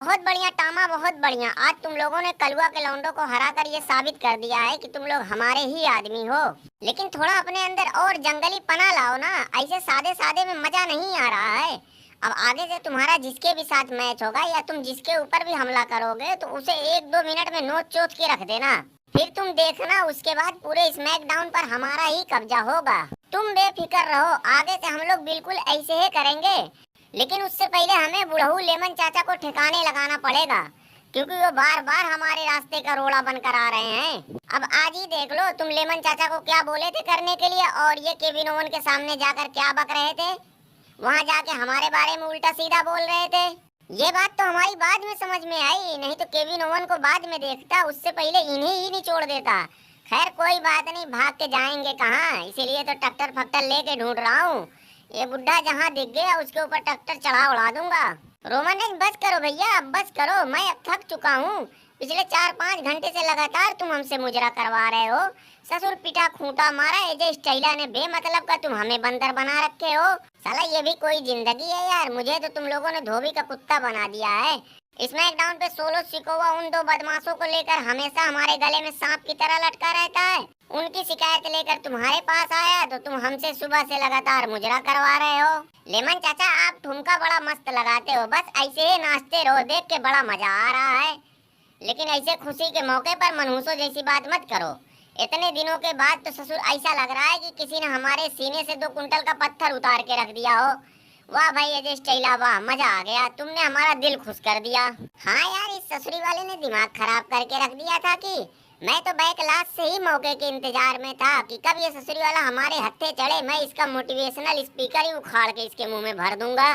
बहुत बढ़िया टामा, बहुत बढ़िया। आज तुम लोगों ने कलुआ के लौंडों को हरा कर ये साबित कर दिया है कि तुम लोग हमारे ही आदमी हो। लेकिन थोड़ा अपने अंदर और जंगली पना लाओ ना, ऐसे सादे सादे में मजा नहीं आ रहा है। अब आगे से तुम्हारा जिसके भी साथ मैच होगा या तुम जिसके ऊपर भी हमला करोगे तो उसे 1-2 मिनट में नोच चोच के रख देना। फिर तुम देखना, उसके बाद पूरे स्मैकडाउन पर हमारा ही कब्जा होगा। तुम बेफिक्र रहो, आगे से हम लोग बिल्कुल ऐसे ही करेंगे। लेकिन उससे पहले हमें बुढ़ऊ लेमन चाचा को ठिकाने लगाना पड़ेगा, क्योंकि वो बार बार हमारे रास्ते का रोड़ा बनकर आ रहे हैं। अब आज ही देख लो, तुम लेमन चाचा को क्या बोले थे करने के लिए, और ये केविन ओवन के सामने जाकर क्या बक रहे थे। वहाँ जाके हमारे बारे में उल्टा सीधा बोल रहे थे। ये बात तो हमारी बाद में समझ में आई, नहीं तो केविन ओवन को बाद में देखता, उससे पहले इन्हें ही निचोड़ देता। खैर कोई बात नहीं, भाग के जाएंगे कहाँ, इसीलिए तो ट्रैक्टर फक्टर लेके ढूंढ रहा हूँ। ये बुड्ढा जहाँ दिख गया उसके ऊपर ट्रैक्टर चढ़ा उड़ा दूंगा। रोमन रेंज बस करो भैया, अब बस करो, मैं अब थक चुका हूँ। पिछले 4-5 घंटे से लगातार तुम हमसे मुजरा करवा रहे हो। ससुर पिटा खूंटा मारा एजे स्टाइला ने, बेमतलब का तुम हमें बंदर बना रखे हो। साला ये भी कोई जिंदगी है यार, मुझे तो तुम लोगों ने धोबी का कुत्ता बना दिया है। स्मैकडाउन पे सोलो सिकोवा उन दो बदमाशों को लेकर हमेशा हमारे गले में सांप की तरह लटका रहता है। उनकी शिकायत लेकर तुम्हारे पास आया तो तुम हमसे सुबह से लगातार मुजरा करवा रहे हो। लेमन चाचा, आप ठुमका बड़ा मस्त लगाते हो, बस ऐसे ही नाचते रहो, देख के बड़ा मजा आ रहा है। लेकिन ऐसे खुशी के मौके पर मनहूसों जैसी बात मत करो। इतने दिनों के बाद तो ससुर ऐसा लग रहा है कि किसी ने हमारे सीने से 2 कुंटल का पत्थर उतार के रख दिया हो। वाह भाई अजय स्टाइला, वाह मजा आ गया, तुमने हमारा दिल खुश कर दिया। हाँ यार, इस ससुरी वाले ने दिमाग खराब करके रख दिया था कि मैं तो बैक क्लास से ही मौके के इंतजार में था कि कब ये ससुरी वाला हमारे हत्थे चढ़े, मैं इसका मोटिवेशनल स्पीकर ही उखाड़ के इसके मुंह में भर दूंगा।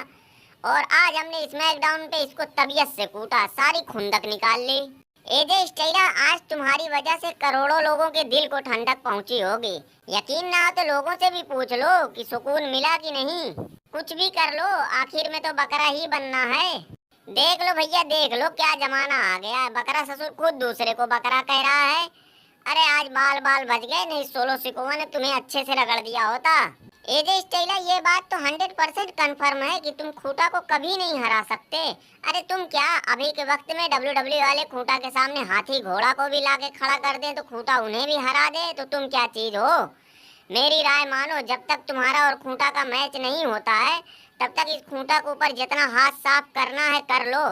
और आज हमने स्मैकडाउन पे इसको तबीयत से कूटा, सारी खुंदक निकाल ली। एजे स्टाइला, आज तुम्हारी वजह से करोड़ों लोगों के दिल को ठंडक पहुंची होगी। यकीन ना हो तो लोगों से भी पूछ लो कि सुकून मिला कि नहीं। कुछ भी कर लो, आखिर में तो बकरा ही बनना है। देख लो भैया, देख लो क्या जमाना आ गया है, बकरा ससुर खुद दूसरे को बकरा कह रहा है। अरे आज बाल बाल बच गए, नहीं सोलो सिकोवा ने तुम्हें अच्छे से रगड़ दिया होता। एजे स्टाइला, ये बात तो 100% कंफर्म है कि तुम खूंटा को कभी नहीं हरा सकते। अरे तुम क्या अभी के वक्त में WWE वाले खूंटा के सामने हाथी घोड़ा को भी लाके खड़ा कर दे तो खूंटा उन्हें भी हरा दे, तो तुम क्या चीज हो। मेरी राय मानो, जब तक तुम्हारा और खूंटा का मैच नहीं होता है तब तक इस खूंटा के ऊपर जितना हाथ साफ करना है कर लो,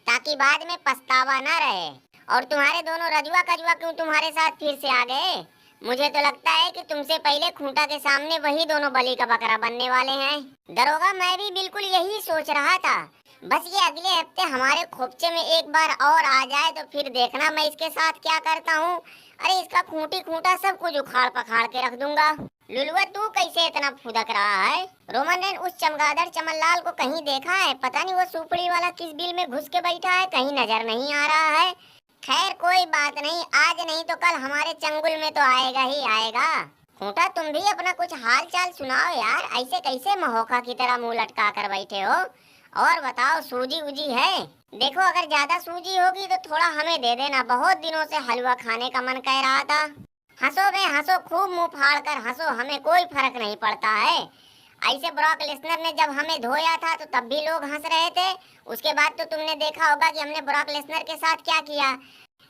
ताकि बाद में पछतावा ना रहे। और तुम्हारे दोनों रजुआ कजुआ क्यों तुम्हारे साथ फिर से आ गए। मुझे तो लगता है कि तुमसे पहले खूंटा के सामने वही दोनों बलि का बकरा बनने वाले हैं। दरोगा, मैं भी बिल्कुल यही सोच रहा था, बस ये अगले हफ्ते हमारे खोपचे में एक बार और आ जाए तो फिर देखना मैं इसके साथ क्या करता हूँ। अरे इसका खूंटी खूंटा सब कुछ उखाड़ पखाड़ के रख दूंगा। लुलुआ, तू कैसे इतना फुदक रहा है। रोमन ने उस चमगादड़ चमनलाल को कहीं देखा है, पता नहीं वो सुपड़ी वाला किस बिल में घुस के बैठा है, कहीं नजर नहीं आ रहा है। खैर कोई बात नहीं, आज नहीं तो कल हमारे चंगुल में तो आएगा ही आएगा। खूंटा, तुम भी अपना कुछ हाल चाल सुनाओ यार, ऐसे कैसे महोखा की तरह मुंह लटका कर बैठे हो। और बताओ, सूजी उजी है। देखो अगर ज्यादा सूजी होगी तो थोड़ा हमें दे देना, बहुत दिनों से हलवा खाने का मन कह रहा था। हंसो बे हंसो, खूब मुंह फाड़ कर हंसो, हमें कोई फर्क नहीं पड़ता है। ऐसे ब्रॉक लेसनर ने जब हमें धोया था तो तब भी लोग हंस रहे थे। उसके बाद तो तुमने देखा होगा कि हमने ब्रॉक लेसनर के साथ क्या किया।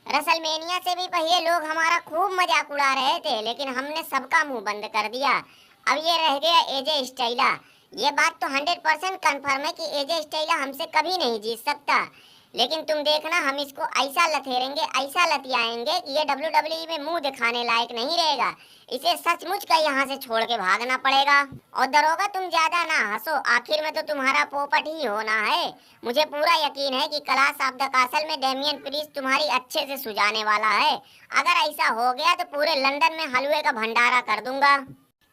रसलमेनिया से भी पहले लोग हमारा खूब मजाक उड़ा रहे थे, लेकिन हमने सबका मुंह बंद कर दिया। अब ये रह गया एजे स्टाइला। ये बात तो 100% कंफर्म है कि एजे स्टाइला हमसे कभी नहीं जीत सकता। लेकिन तुम देखना, हम इसको ऐसा लथेरेंगे, ऐसा लतियाएंगे कि ये WWE में मुंह दिखाने लायक नहीं रहेगा। इसे सचमुच का यहाँ से छोड़ के भागना पड़ेगा। और दरोगा, तुम ज्यादा ना हंसो, आखिर में तो तुम्हारा पोपट ही होना है। मुझे पूरा यकीन है कि क्लास ऑफ द कासल में डेमियन प्रीस्ट तुम्हारी अच्छे से सुझाने वाला है। अगर ऐसा हो गया तो पूरे लंदन में हलवे का भंडारा कर दूंगा।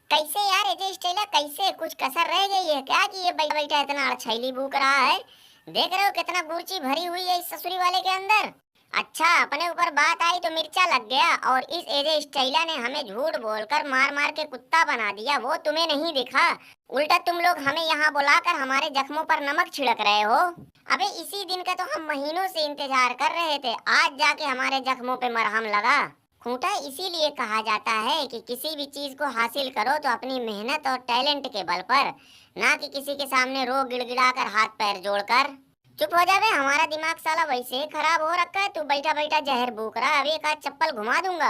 कैसे यार एजे स्टाइला, कैसे कुछ कसर रह गई है क्या कि ये बैठा इतना अड़छैली भूक रहा है। देख रहे हो कितना गुर्ची भरी हुई है इस ससुरी वाले के अंदर। अच्छा, अपने ऊपर बात आई तो मिर्चा लग गया, और इस एजे स्टाइला ने हमें झूठ बोलकर मार मार के कुत्ता बना दिया, वो तुम्हें नहीं दिखा। उल्टा तुम लोग हमें यहाँ बुलाकर हमारे जख्मों पर नमक छिड़क रहे हो। अबे इसी दिन का तो हम महीनों से इंतजार कर रहे थे, आज जाके हमारे जख्मों पे मरहम लगा। खूंटा, इसीलिए कहा जाता है कि किसी भी चीज को हासिल करो तो अपनी मेहनत और टैलेंट के बल पर, ना कि किसी के सामने रो गिड़गिड़ा कर हाथ पैर जोड़कर। चुप हो जा बे, हमारा दिमाग साला वैसे ही खराब हो रखा है, तू बैठा बैठा जहर फूक रहा है, अभी एक आध चप्पल घुमा दूंगा।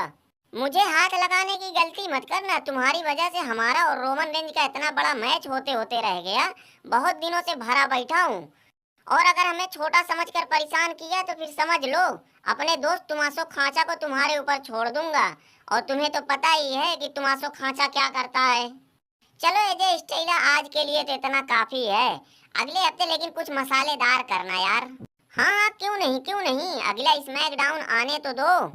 मुझे हाथ लगाने की गलती मत करना, तुम्हारी वजह से हमारा और रोमन रेंज का इतना बड़ा मैच होते होते रह गया। बहुत दिनों से भरा बैठा हूँ, और अगर हमें छोटा समझकर परेशान किया तो फिर समझ लो अपने दोस्त तुमासो खांचा को तुम्हारे ऊपर छोड़ दूंगा। और तुम्हें तो पता ही है कि तुमासो खांचा क्या करता है। चलो एजे स्टेला, आज के लिए तो इतना काफी है। अगले हफ्ते लेकिन कुछ मसालेदार करना यार। हाँ हाँ, क्यों नहीं क्यों नहीं, अगला स्मैकडाउन आने तो दो।